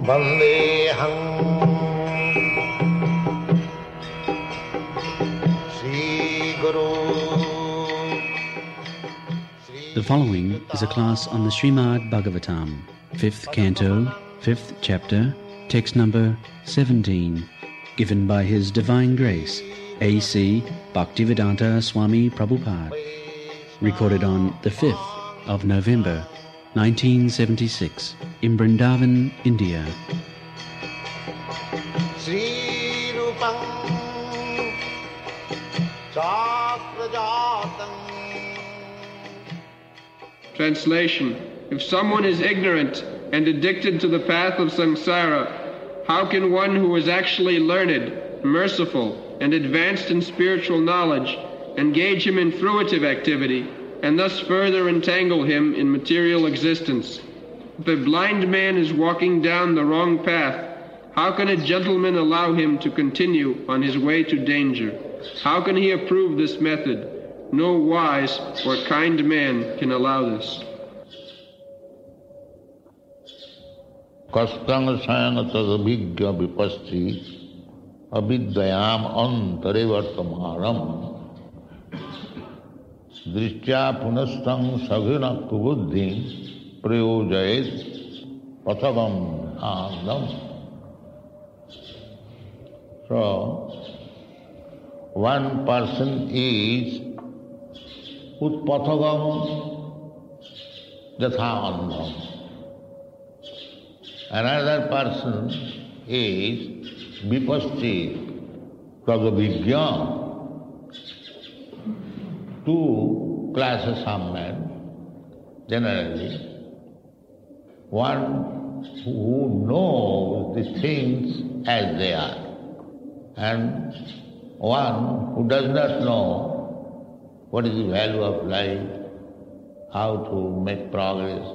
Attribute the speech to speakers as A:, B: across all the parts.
A: Vandeham Sri Guru.
B: The following is a class on the Srimad Bhagavatam, 5th Canto, 5th Chapter, text number 17, given by His Divine Grace, A.C. Bhaktivedanta Swami Prabhupada, recorded on the 5th of November, 1976, in Vrindavan, India.
A: Sri Rupam Chakrajatam.
C: Translation: If someone is ignorant and addicted to the path of samsara, how can one who is actually learned, merciful, and advanced in spiritual knowledge engage him in fruitive activity and thus further entangle him in material existence? If a blind man is walking down the wrong path, how can a gentleman allow him to continue on his way to danger? How can he approve this method? No wise or kind man can allow this.
D: Kastang sayana tadabhigya vipasti avidyayam antarevartamaram drishtya punastang saghina kubuddhi prayojayet pathavam andam. So, one person is utpathagam yatha andam. Another person is vipasti pragabhigya. Two classes of men, generally. One who knows the things as they are, and one who does not know what is the value of life, how to make progress.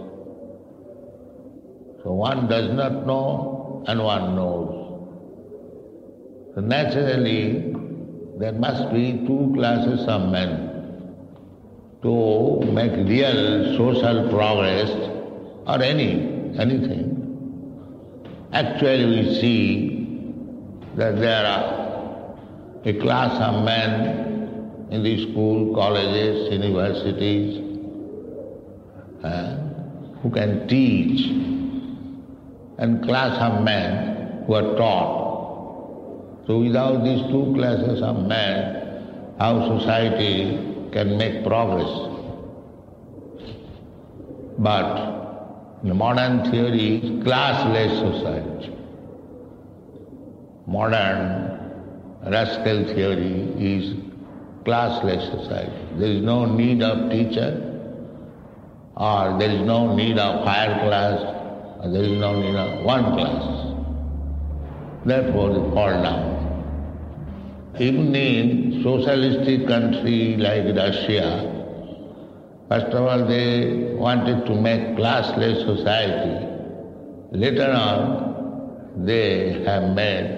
D: So one does not know and one knows. So naturally, there must be two classes of men to make real social progress or anything. Actually we see that there are a class of men in the school, colleges, universities who can teach, and class of men who are taught. So without these two classes of men, how society can make progress? But the modern theory is classless society. Modern rascal theory is classless society. There is no need of teacher, or there is no need of higher class, or there is no need of one class. Therefore they fall down. Even in socialistic country like Russia, first of all they wanted to make classless society. Later on they have made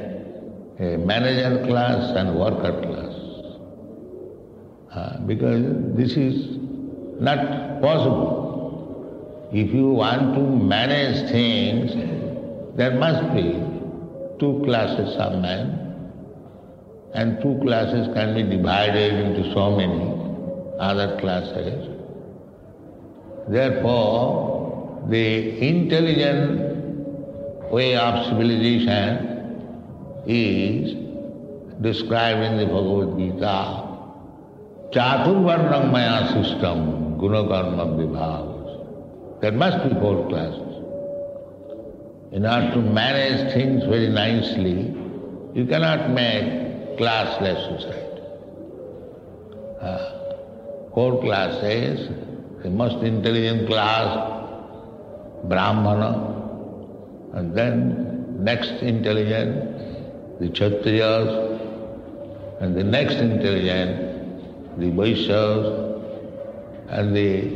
D: a manager class and worker class. Because this is not possible. If you want to manage things, there must be two classes of men, and two classes can be divided into so many other classes. Therefore, the intelligent way of civilization is described in the Bhagavad Gita. Chaturvarnam maya system, gunakarma vibhavas. There must be four classes. In order to manage things very nicely, you cannot make classless society. Four classes, the most intelligent class, Brahmana, and then next intelligent, the Kshatriyas, and the next intelligent, the Vaishyas, and the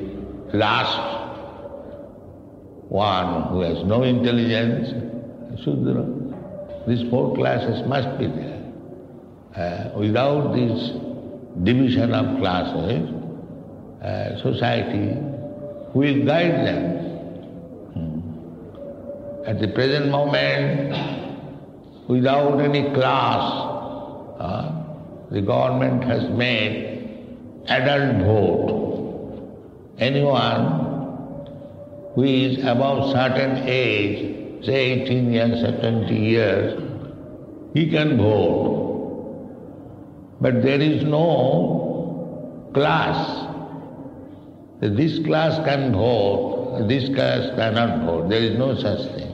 D: last one who has no intelligence, Shudra. These four classes must be there. Without this division of classes, society will guide them. at the present moment, without any class, the government has made adult vote. Anyone who is above certain age, say 18 years or 20 years, he can vote. But there is no class. This class can vote, this class cannot vote. There is no such thing.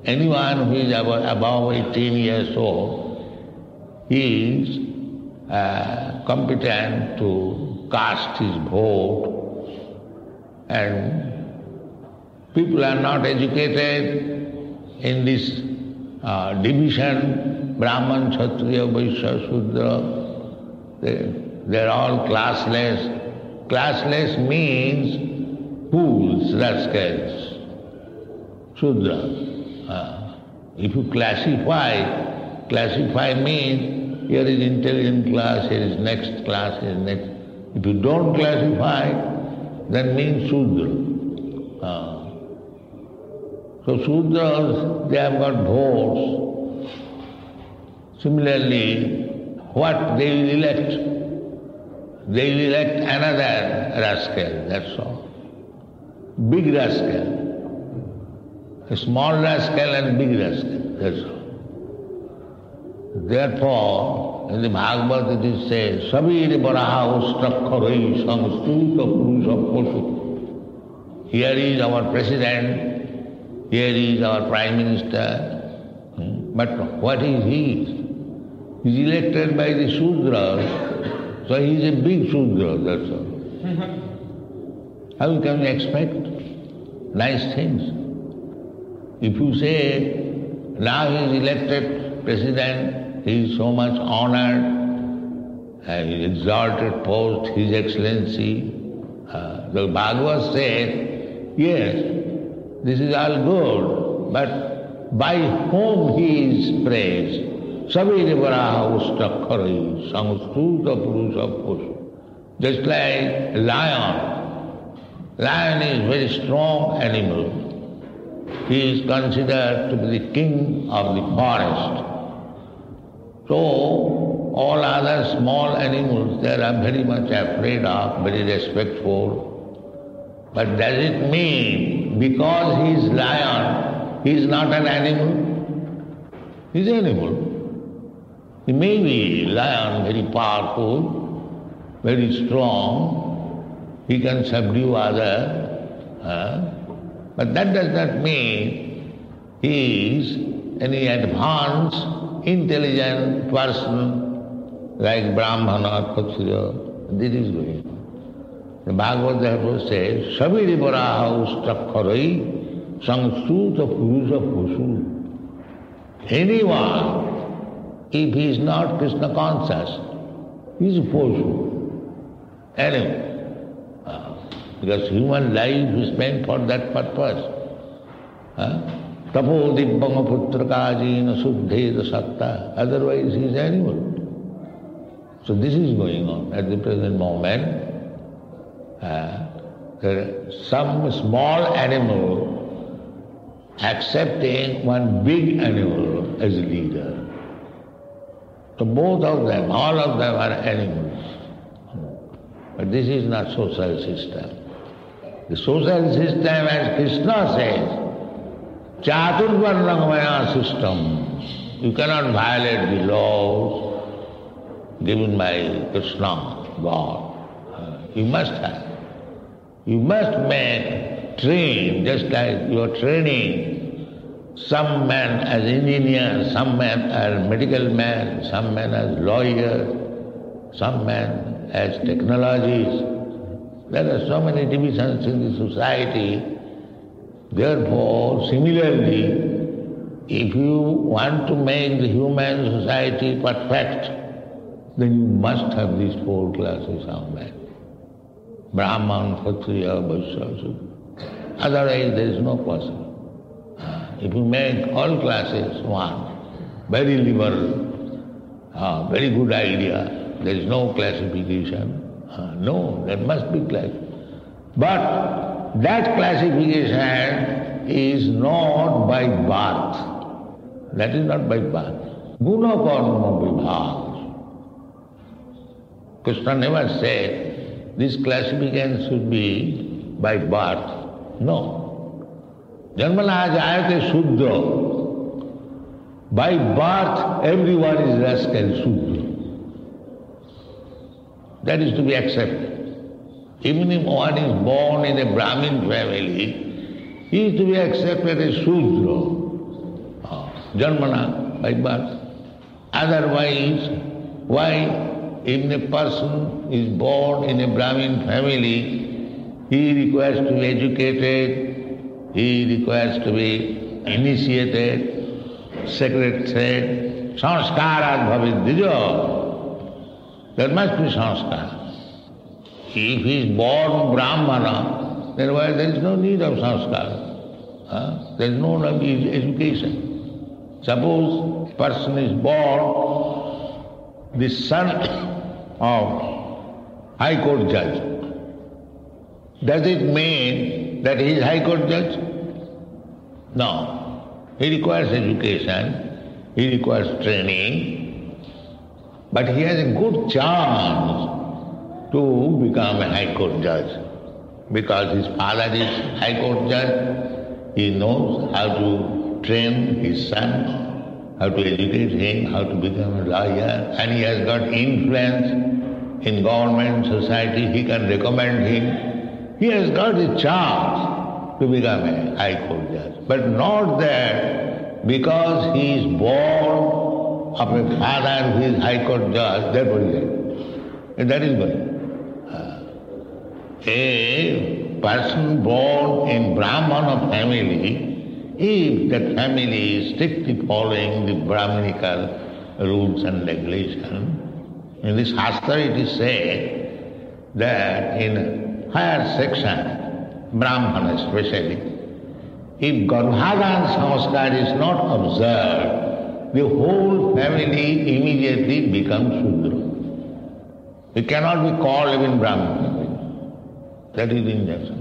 D: Anyone who is above 18 years old, he is competent to cast his vote, and people are not educated in this division, Brahman, Kshatriya, Vaishya, Shudra. They are all classless. Classless means fools, rascals, Shudra. If you classify means here is intelligent class, here is next class, here is next. If you don't classify, then means Shudra. So Shudras, they have got votes. Similarly, what they will elect? They will elect another rascal, that's all. Big rascal. A small rascal and big rascal, that's all. Therefore, in the Bhagavad it says, Sabir Baraha Ustrakkharai Samstuta Purusha Pashu. Here is our president, here is our prime minister. But what is he? He is elected by the Shudras, so he is a big Shudra, that's all. How can you expect nice things? If you say, now he is elected president, he is so much honored, his exalted post, His Excellency. The Bhagavad says, yes, this is all good, but by whom he is praised? Sabir Varaha Ustrakkharai Samstuta Purusha Pashu. Just like a lion. Lion is a very strong animal. He is considered to be the king of the forest. So, all other small animals, they are very much afraid of, very respectful. But does it mean because he is lion, he is not an animal? He is an animal. He may be lion, very powerful, very strong, he can subdue others, but that does not mean he is any advanced, intelligent person like Brahmana, Kshatriya. This is going on. The Bhagavad therefore says, Sabiri Varaha Ustrakkharai Samstuta Purusha Pashu. Anyone, if he is not Krishna conscious, he is a Pashu, animal. Because human life is meant for that purpose. Tapo dibbanga putrakajina suddheda satta. Otherwise he is animal. So this is going on at the present moment. Some small animal accepting one big animal as a leader. So both of them, all of them are animals. But this is not social system. The social system, as Krishna says, Chaturvarnamaya system. You cannot violate the laws given by Krishna, God. You must have. You must train, just like you are training some men as engineers, some men as medical men, some men as lawyers, some men as technologies. There are so many divisions in the society. Therefore, similarly, if you want to make the human society perfect, then you must have these four classes of men. Brahman, Kshatriya, Vaishya, Shudra. Otherwise there is no possible. If you make all classes one, very liberal, very good idea, there is no classification. No, there must be class. But that classification is not by birth. That is not by birth. Guna karma vibhag. Krishna never said this classification should be by birth. No. Janmana jayate Shudra. By birth, everyone is rascal Shudra. That is to be accepted. Even if one is born in a Brahmin family, he is to be accepted as Shudra. Janmana, by birth. Otherwise, why even a person is born in a Brahmin family, he requires to be educated, he requires to be initiated, sacred thread, sanskarat bhavid dijo. There must be sanskar. If he is born Brahmana, then why there is no need of sanskar? There is no need of education. Suppose a person is born the son of High Court judge. Does it mean that he is High Court judge? No. He requires education, he requires training, but he has a good chance to become a High Court judge. Because his father is High Court judge, he knows how to train his son, how to educate him, how to become a lawyer, and he has got influence in government, society, he can recommend him. He has got a chance to become a High Court judge. But not that because he is born of a father who is High Court judge, therefore he is. That is why. A person born in Brahmana family, if that family is strictly following the Brahminical rules and regulations, in this Shastra it is said that in higher section, Brahmana especially, if Garbhadan Samskar is not observed, the whole family immediately becomes Shudra. It cannot be called even Brahmana. That is the injunction.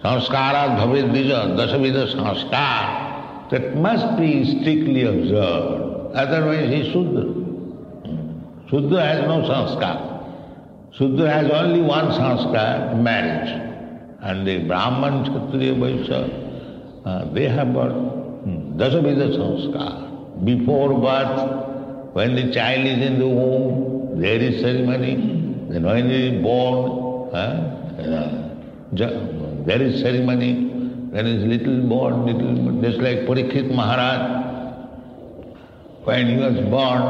D: Samskarat bhavid dija, dasavida samskar, that must be strictly observed. Otherwise he is Shudra. Shudra has no sanskar. Shudra has only one sanskar, marriage. And the Brahman, Kshatriya, Vaishya, they have got dasavida sanskar. Before birth, when the child is in the womb, there is ceremony. Then when he is born, there is ceremony. When he is little born, just like Parikshit Maharaj. When he was born,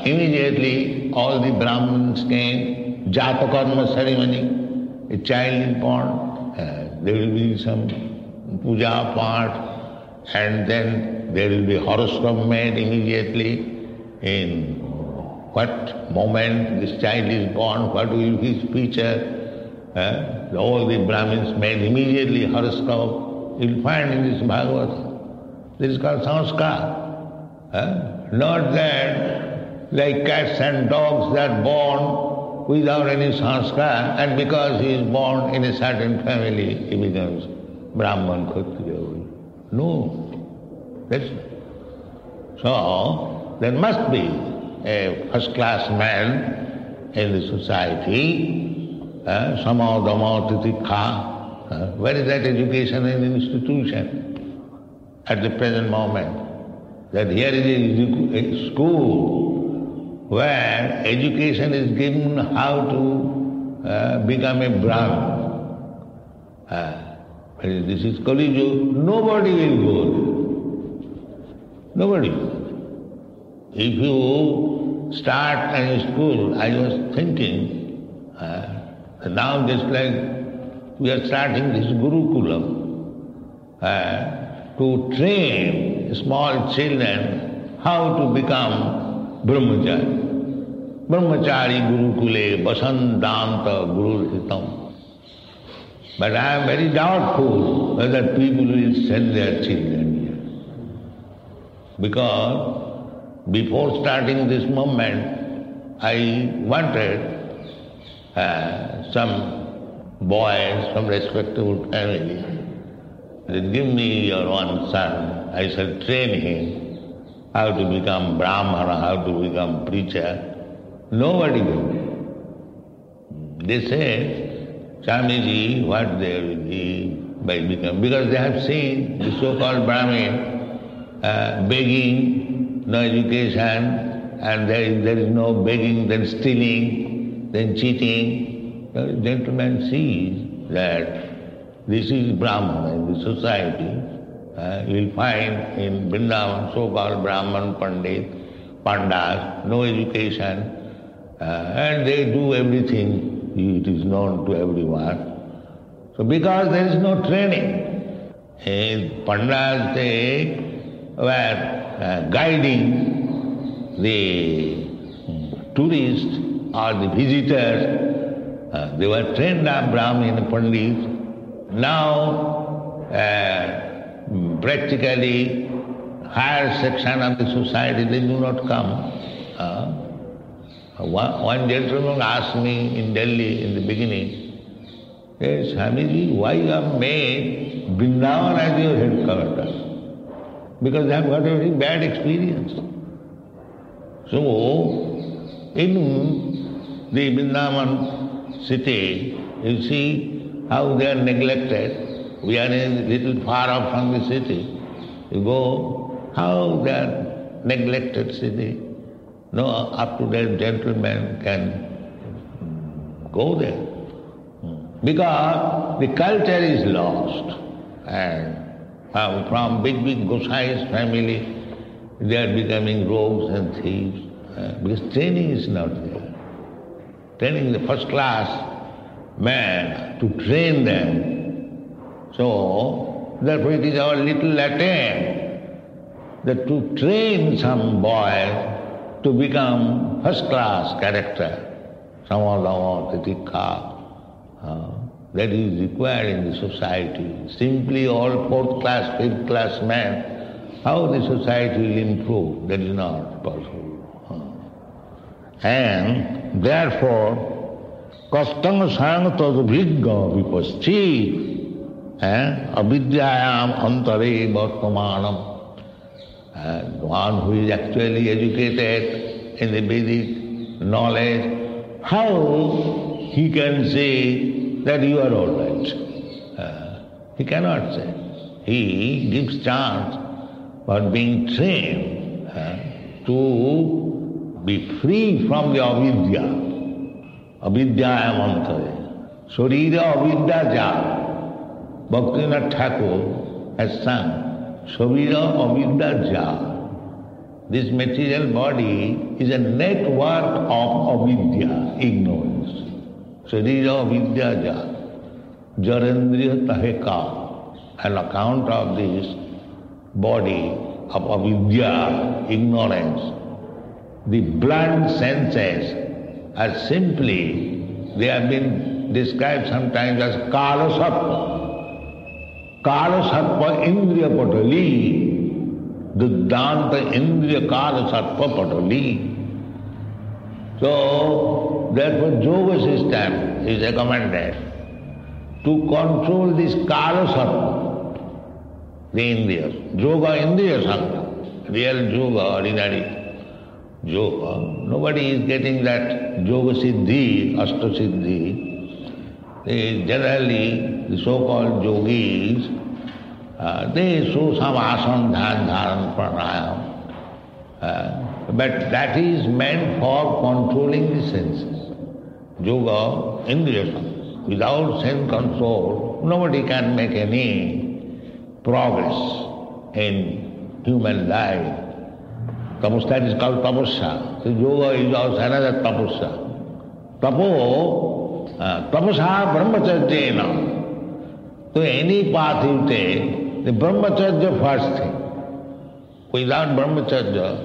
D: immediately all the Brahmins came, Jatakarma ceremony. A child is born, there will be some puja part, and then there will be horoscope made immediately in what moment this child is born, what will be his future. All the Brahmins made immediately horoscope. You will find in this Bhagavad. This is called sanskar. Not that like cats and dogs that are born without any sanskar, and because he is born in a certain family, he becomes Brahman, Kshatriya. No. That's so there must be a first-class man in the society. Sama dama titikha. Where is that education and institution at the present moment? That here is a school where education is given how to become a Brahmin. This is Kali Yuga. Nobody will go. Nobody. If you start a school, I was thinking, now just like we are starting this Gurukulam to train small children how to become Brahmachari. Brahmachari Gurukule Basandanta Guru. But I am very doubtful whether people will send their children here. Because before starting this movement, I wanted some boys from respectable family that give me your one son, I shall train him how to become Brahmana, how to become preacher. Nobody will. They say, Swamiji, what they will be by becoming, because they have seen the so-called Brahmin begging, no education, and there is no begging, then stealing, then cheating. The gentleman sees that this is Brahmana in the society. You will find in Vrindavan so-called Brahman Pandit, Pandas, no education, and they do everything. It is known to everyone. So because there is no training, Pandas, they were guiding the tourists or the visitors. They were trained up Brahmin Pandits. Now, practically, higher section of the society, they do not come. One gentleman asked me in Delhi in the beginning, "Hey, Swamiji, why you have made Vrindavan as your headquarters?" Because they have got a very bad experience. So, in the Vrindavan city, you see how they are neglected. We are a little far off from the city. You go, how they are neglected city. No up-to-date gentleman can go there. Because the culture is lost. And from big Gosai's family, they are becoming rogues and thieves. Because training is not there. Training the first class man to train them. So, therefore it is our little attempt that to train some boy to become first class character, that is required in the society. Simply all fourth class, fifth class men, how the society will improve, that is not possible. And therefore, Kastang sang tad vigga vipaschit, avidyayam antare vartamanam. The one who is actually educated in the Vedic knowledge, how he can say that you are all right? He cannot say. He gives chance for being trained to be free from the avidya. Avidyayam antare. Sharira avidya ja. Bhaktivinoda Thakur has sung. Sharira avidya ja. This material body is a network of avidya, ignorance. Sharira avidya ja. Jarendriya taheka. On account of this body of avidya, ignorance, the blunt senses are simply, they have been described sometimes as kala sattva. Kala sattva indriya patali, duddhanta indriya kala sattva patali. So, therefore yoga system is recommended to control this kala sattva, the indriyas. Yoga indriya sangha, real yoga, ordinary yoga. Nobody is getting that yoga siddhi, ashta siddhi. Generally, the so-called yogis, they show some asana, dhyan, dharan, pranayam. But that is meant for controlling the senses. Yoga, indriya sangha. Without sense control, nobody can make any progress in human life. That is called tapasya. So yoga is also another tapasya. Tapasya brahmacharya. So any path you take, the brahmacharya first thing. Without brahmacharya,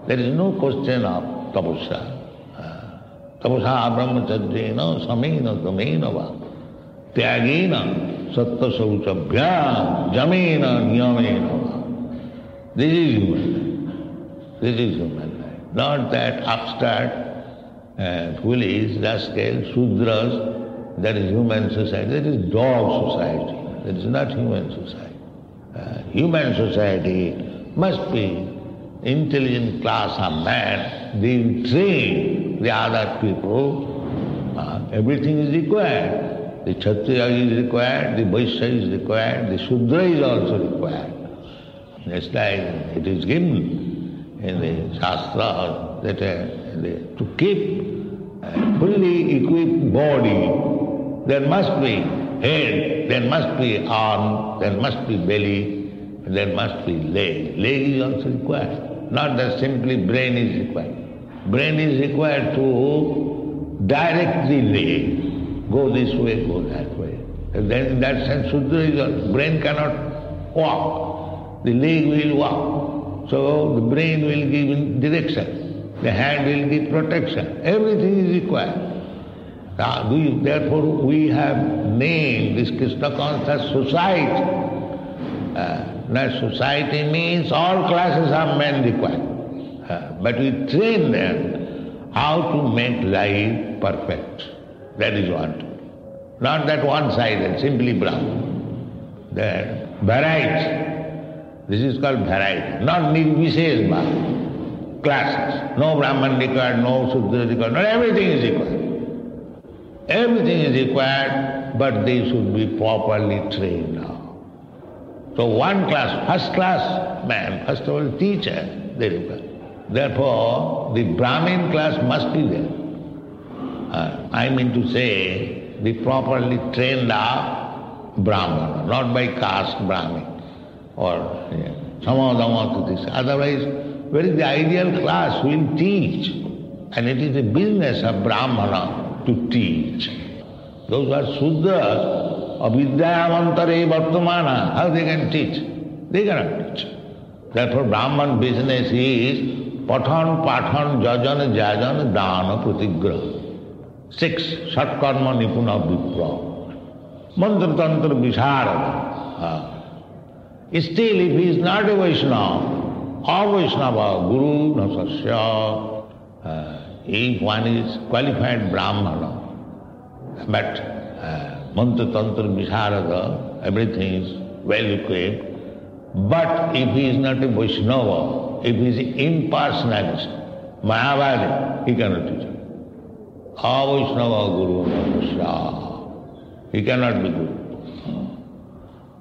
D: there is no question of tapasya. Tapasya brahmacharya samena damena va. Tyagena satta sauchabhyam jamena niyamena va. This is human life. This is human life. Not that upstart, foolish, rascal, Shudras, that is human society. That is dog society. That is not human society. Human society must be intelligent class of man. They will train the other people. Everything is required. The Kshatriya is required, the Vaishya is required, the Shudra is also required. Just like it is given in the Shastra that to keep a fully equipped body, there must be head, there must be arm, there must be belly, there must be leg. Leg is also required. Not that simply brain is required. Brain is required to direct the leg. Go this way, go that way. And then in that sense, Shudra is also, brain cannot walk. The leg will walk. So the brain will give direction. The hand will give protection. Everything is required. Therefore, we have named this Krishna conscious society. That society means all classes of men required. But we train them how to make life perfect. That is what. Not that one-sided, simply Brahman. That variety. This is called variety. Not nirvishesha classes. No Brahman required, no Shudra required. Not everything is required. Everything is required, but they should be properly trained now. So one class, first class man, first of all teacher, they require. Therefore, the Brahmin class must be there. I mean to say, the properly trained up Brahmana, not by caste Brahmin or Samadhamata. Otherwise, where is the ideal class who will teach? And it is the business of Brahmana to teach. Those who are Sudras, avidyamantare vartamana, how they can teach? They cannot teach. Therefore, Brahman business is pathan, pathan, jajan, jajan, dana, pratigraha. 6. Satkarma nipuna vipra. Mantra tantra visharada. Still, if he is not a Vaishnava, or Vaishnava, Guru, Nasasya, if one is qualified Brahmana, but mantra tantra visharada, everything is well equipped. But if he is not a Vaishnava, if he is impersonalist, Mayavadi, he cannot teach. Avaishnava Guru Namaskar. He cannot be Guru.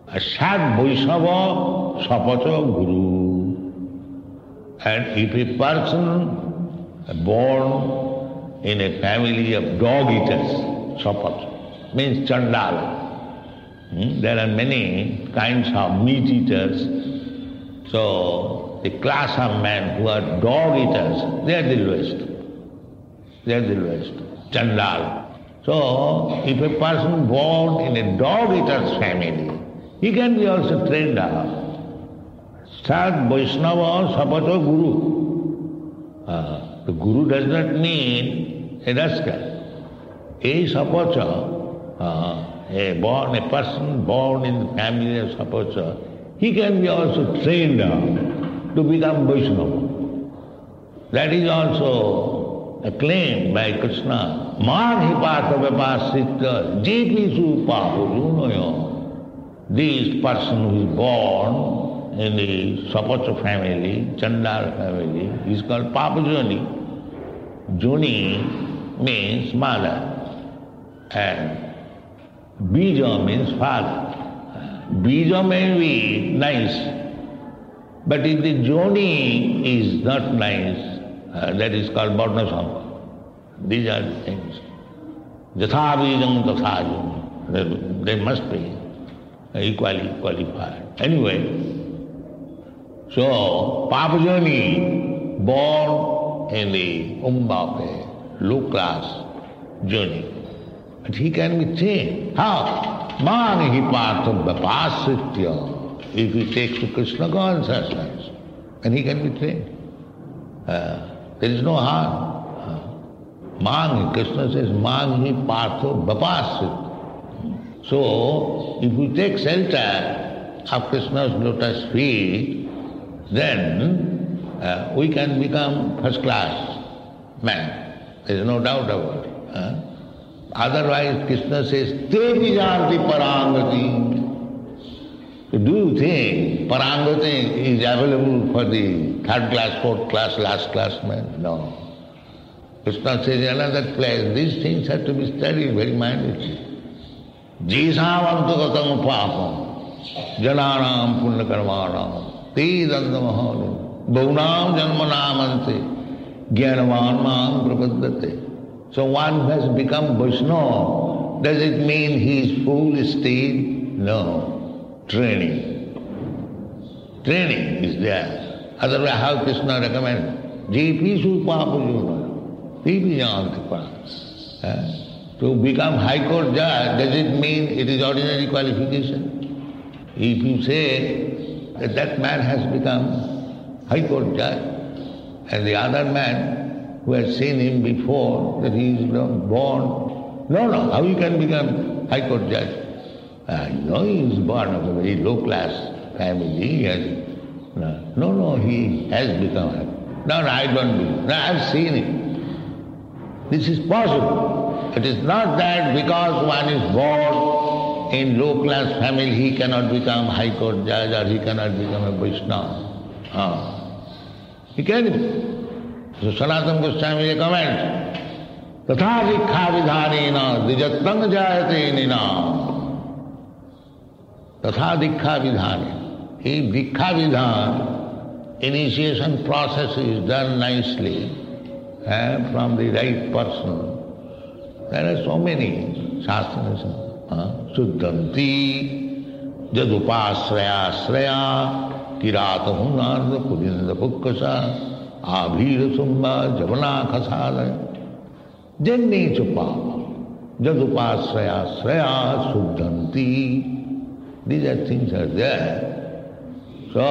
D: A sad Vaishnava Sapacha Guru. And if a person born in a family of dog eaters, Sapacha, means Chandala. There are many kinds of meat eaters. So the class of men who are dog eaters, they are the lowest. They are the lowest. Chandala. So if a person born in a dog eater's family, he can be also trained up. Sad Vaishnava Sapacha Guru. The Guru does not mean a rascal. A Sapacha, a person born in the family of Sapacha, he can be also trained up to become Vaishnava. That is also a claim by Krishna. Man hipatha vipasita jepisu papujunoyo. This person who is born in the Sapacha family, Chandala family, is called Papajuni. Juni means mother and Bija means father. Bija may be nice, but if the Joni is not nice, that is called Varnasampa. These are the things. Jatha Bijam Tatha Joni. They must be equally qualified. Anyway, so Papajoni, born in the of a low class Joni, but he can be trained. How? Man hipatha vipasitya. If he takes to Krishna consciousness, then he can be trained. There is no harm. Man, Krishna says, man hipatha vipasitya. So, if we take shelter of Krishna's lotus feet, then we can become first class man. There is no doubt about it. Otherwise, Krishna says, Te vijanti parangati. Do you think Parangati is available for the third class, fourth class, last class man? No. Krishna says in another place, these things have to be studied very minutely. Jisam antagatam papam, jananam punyakarmanam, te dandamahanu, bhaunam janmanamante, gyanavan mam prapaddate. So one has become Vaishnava. Does it mean he is full still? No. Training. Training is there. Otherwise how Krishna recommends? Jeepi supapujuna, teepi jantipa. To become High Court judge, does it mean it is ordinary qualification? If you say that that man has become High Court judge, and the other man who has seen him before, that he is born, no, how he can become High Court judge? He is born of a very low class family. He has become. No, I don't believe. No, I have seen it. This is possible. It is not that because one is born in low class family he cannot become High Court judge or he cannot become a Vaishnava. He can be. So Sanatana Goswami comments, Tatha dikha vidhanena dijatang jayate nina. Tatha dikha vidhanena. If dikha vidhan, initiation process is done nicely from the right person, there are so many shastras. Suddhanti, jadupasraya sraya, kiratahunarda pudinda pukkasa, abhira sumba javana khasada, janni chupapa, jadupasraya sraya, suddhanti. These are things are there. So,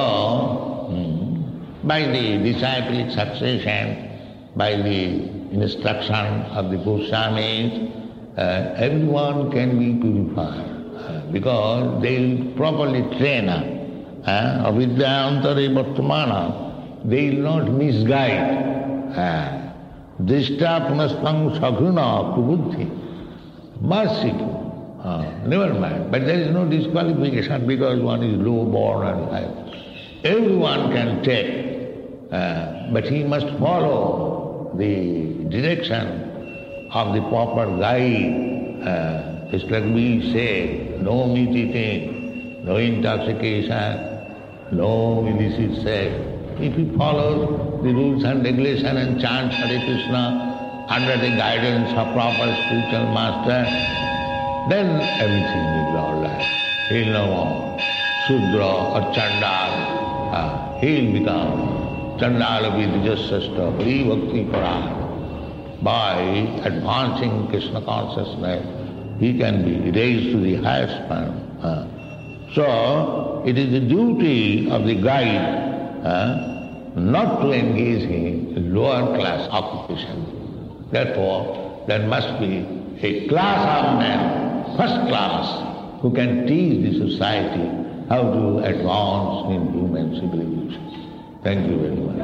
D: by the disciplic succession, by the instruction of the Goswamis, everyone can be purified because they will properly train avidyantare vartamana. They will not misguide. Drishta punastang saghuna kubuddhi. Merciful. Never mind. But there is no disqualification because one is low born and high. Everyone can take, but he must follow the direction of the proper guide. It's like we say, no meat eating, no intoxication, no illicit sex. If he follows the rules and regulations and chants Hare Krishna under the guidance of proper spiritual master, then everything will be all right. He'll no more Sudra or Chandal. He'll become Chandala Vidjasasta Hari Bhakti Parana. By advancing Krishna consciousness, he can be raised to the highest plan. So, it is the duty of the guide not to engage in lower class occupation. Therefore, there must be a class of men, first class, who can teach the society how to advance in human civilization. Thank you very much.